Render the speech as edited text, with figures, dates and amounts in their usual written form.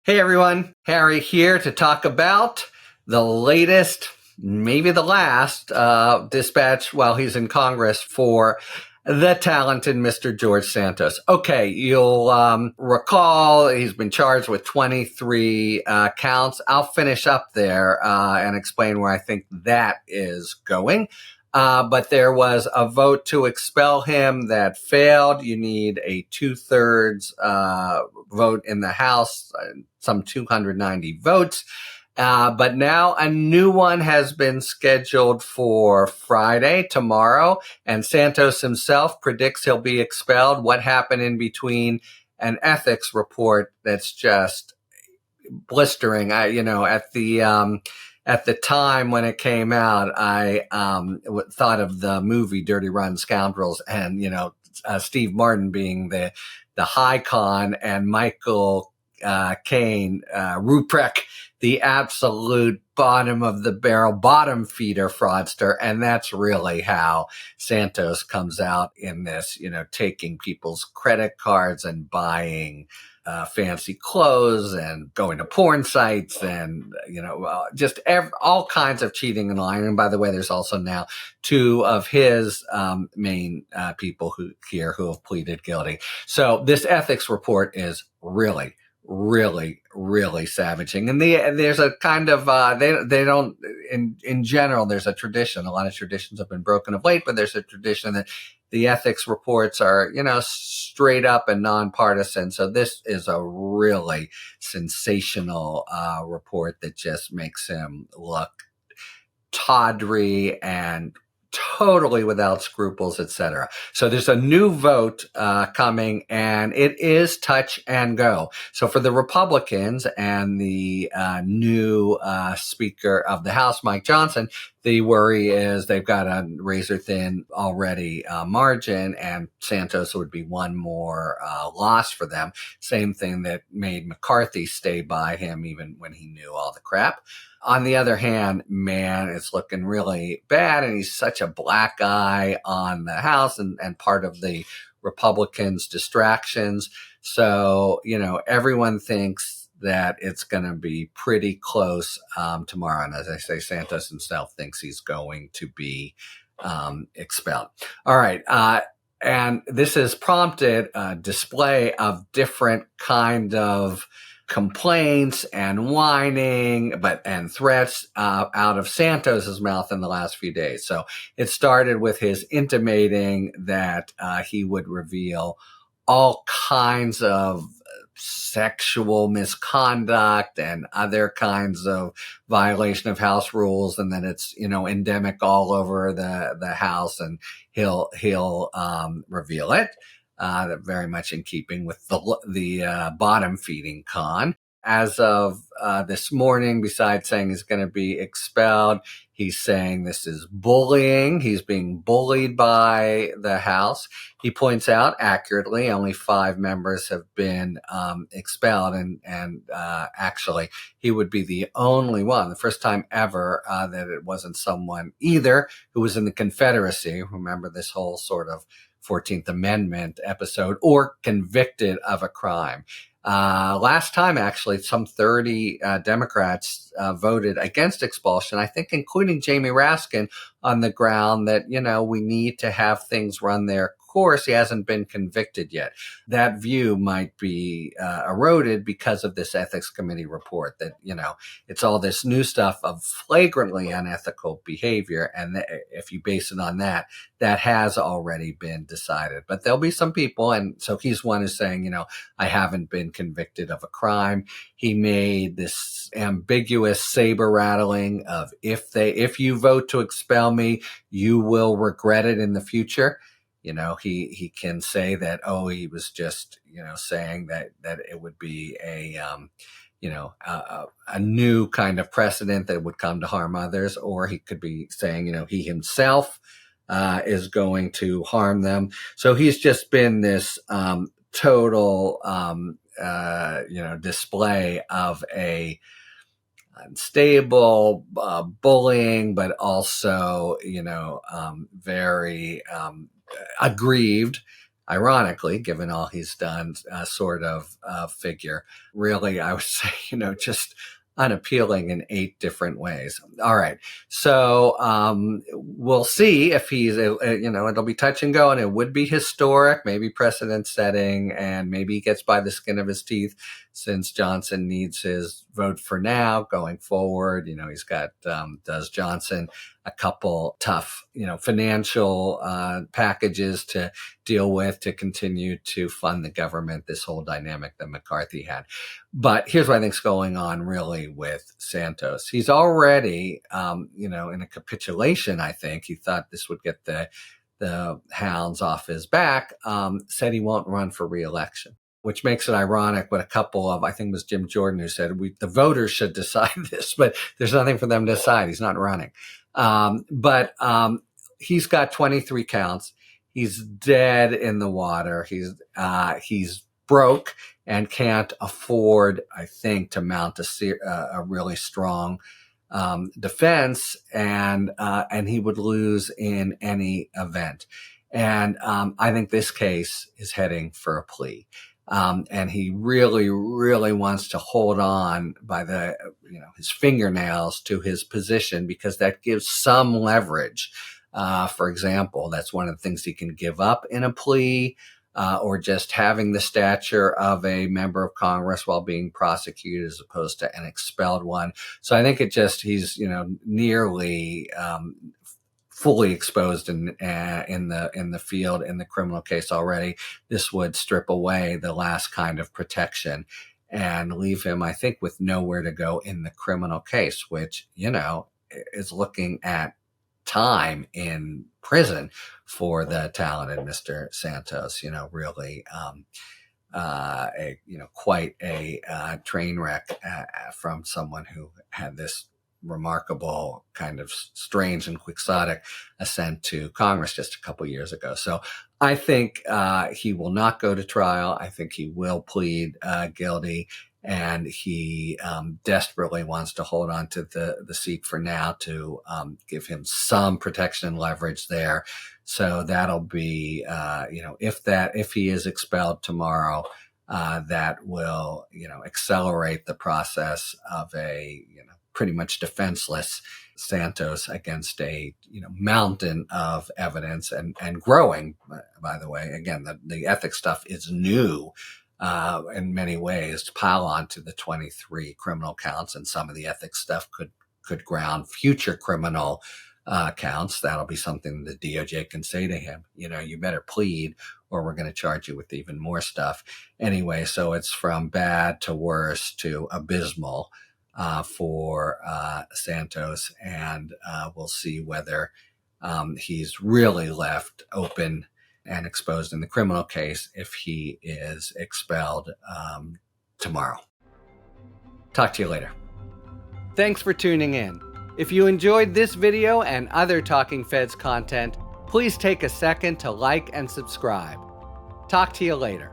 Hey everyone, Harry here to talk about the latest, maybe the last, dispatch while he's in Congress for the talented Mr. George Santos. Okay, you'll recall he's been charged with 23 counts. I'll finish up there and explain where I think that is going. But there was a vote to expel him that failed. You need a 2/3 vote in the House, some 290 votes. But now a new one has been scheduled for Friday, tomorrow, and Santos himself predicts he'll be expelled. What happened in between? An ethics report that's just blistering. At the time when it came out, I thought of the movie Dirty Rotten Scoundrels, and Steve Martin being the high con, and Michael Caine, Ruprecht, the absolute bottom of the barrel, bottom feeder fraudster. And that's really how Santos comes out in this, taking people's credit cards and buying fancy clothes and going to porn sites and, all kinds of cheating and lying. And by the way, there's also now two of his main people who have pleaded guilty. So this ethics report is really, really, really savaging. And there's a kind of, they don't, in general, there's a tradition. A lot of traditions have been broken of late, but there's a tradition that the ethics reports are, straight up and nonpartisan. So this is a really sensational report that just makes him look tawdry and totally without scruples, etc. So there's a new vote coming, and it is touch and go. So for the Republicans and the new Speaker of the House, Mike Johnson, the worry is they've got a razor thin already margin, and Santos would be one more loss for them. Same thing that made McCarthy stay by him even when he knew all the crap. On the other hand, man, it's looking really bad, and he's such a black eye on the House and part of the Republicans' distractions. So, everyone thinks that it's going to be pretty close tomorrow. And as I say, Santos himself thinks he's going to be expelled. All right. And this has prompted a display of different kind of complaints and whining, and threats out of Santos's mouth in the last few days. So it started with his intimating that he would reveal all kinds of sexual misconduct and other kinds of violation of House rules, and that it's endemic all over the House, and he'll reveal it. Very much in keeping with the bottom feeding con. As of this morning, besides saying he's going to be expelled, he's saying this is bullying. He's being bullied by the House. He points out accurately only 5 members have been expelled, and actually he would be the only one, the first time ever that it wasn't someone either who was in the Confederacy. Remember this whole sort of 14th Amendment episode, or convicted of a crime. Last time, actually, some 30 Democrats voted against expulsion, I think including Jamie Raskin, on the ground that, we need to have things run their course. He hasn't been convicted yet. That view might be eroded because of this ethics committee report that, it's all this new stuff of flagrantly unethical behavior. And if you base it on that, that has already been decided. But there'll be some people, and so he's one who's saying, I haven't been convicted of a crime. He made this ambiguous saber rattling of if you vote to expel me, you will regret it in the future. He can say that, he was just, saying that it would be a new kind of precedent that would come to harm others, or he could be saying, he himself is going to harm them. So he's just been this total, display of a unstable, bullying, but also, very aggrieved ironically, given all he's done, sort of figure. Really, I would say, just unappealing in 8 different ways. All right. So we'll see if he's, it'll be touch and go, and it would be historic, maybe precedent setting, and maybe he gets by the skin of his teeth since Johnson needs his vote for now. Going forward, he's got, does Johnson a couple tough, financial packages to deal with to continue to fund the government, this whole dynamic that McCarthy had. But here's what I think's going on really with Santos. He's already, in a capitulation, I think. He thought this would get the hounds off his back, said he won't run for re-election, which makes it ironic. But a couple of, I think it was Jim Jordan who said, the voters should decide this, but there's nothing for them to decide. He's not running. But he's got 23 counts. He's dead in the water. He's broke and can't afford, I think, to mount a really strong defense, and he would lose in any event. And I think this case is heading for a plea. And he really, really wants to hold on by his fingernails to his position, because that gives some leverage. For example, that's one of the things he can give up in a plea, or just having the stature of a member of Congress while being prosecuted as opposed to an expelled one. So I think he's nearly fully exposed in the field in the criminal case already. This would strip away the last kind of protection and leave him, I think, with nowhere to go in the criminal case, which is looking at time in prison for the talented Mr. Santos. Really quite a train wreck from someone who had this remarkable kind of strange and quixotic ascent to Congress just a couple years ago. So I think he will not go to trial. I think he will plead guilty, and he desperately wants to hold on to the seat for now to give him some protection and leverage there. So that'll be, if he is expelled tomorrow, that will, accelerate the process of a, pretty much defenseless Santos against a, mountain of evidence and growing, by the way. Again, the ethics stuff is new in many ways to pile on to the 23 criminal counts, and some of the ethics stuff could ground future criminal counts. That'll be something the DOJ can say to him, you better plead or we're going to charge you with even more stuff. Anyway, so it's from bad to worse to abysmal for Santos, and we'll see whether he's really left open and exposed in the criminal case if he is expelled tomorrow. Talk to you later. Thanks for tuning in. If you enjoyed this video and other Talking Feds content, please take a second to like and subscribe. Talk to you later.